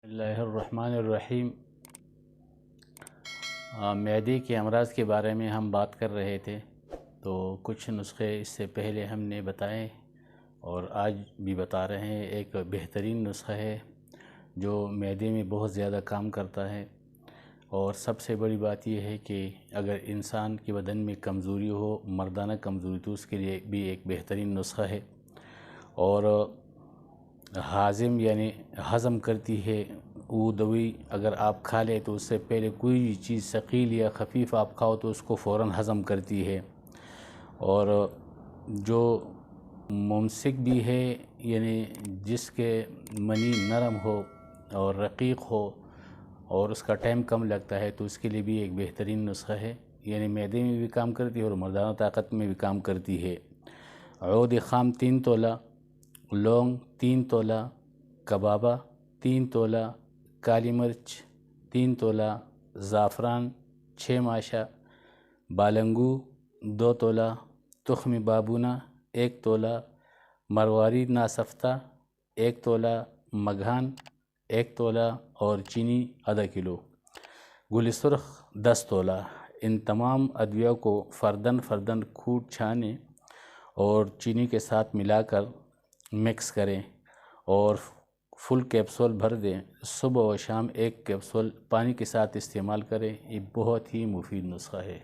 اللہ الرحمن الرحیم۔ معدے کے امراض کے بارے میں ہم بات کر رہے تھے، تو کچھ نسخے اس سے پہلے ہم نے بتائے اور آج بھی بتا رہے ہیں۔ ایک بہترین نسخہ ہے جو معدے میں بہت زیادہ کام کرتا ہے، اور سب سے بڑی بات یہ ہے کہ اگر انسان کے بدن میں کمزوری ہو، مردانہ کمزوری، تو اس کے لیے بھی ایک بہترین نسخہ ہے، اور ہاضم یعنی ہضم کرتی ہے۔ وہ دوائی اگر آپ کھا لیں تو اس سے پہلے کوئی بھی چیز ثقیل یا خفیف آپ کھاؤ تو اس کو فوراً ہضم کرتی ہے، اور جو ممسک بھی ہے یعنی جس کے منی نرم ہو اور رقیق ہو اور اس کا ٹائم کم لگتا ہے، تو اس کے لیے بھی ایک بہترین نسخہ ہے، یعنی معدے میں بھی کام کرتی ہے اور مردانہ طاقت میں بھی کام کرتی ہے۔ عود خام 3 تولہ، لونگ 3 تولہ، کبابہ 3 تولہ، کالی مرچ 3 تولہ، زعفران 6 ماشا، بالنگو 2 تولہ، تخم بابونہ 1 تولہ، مرواری ناسفتہ 1 تولہ، مگھان 1 تولہ، اور چینی ½ کلو، گل سرخ 10 تولہ۔ ان تمام ادویہ کو فرداً کوٹ چھانے اور چینی کے ساتھ ملا کر مکس کریں اور فل کیپسول بھر دیں۔ صبح و شام 1 کیپسول پانی کے ساتھ استعمال کریں۔ یہ بہت ہی مفید نسخہ ہے۔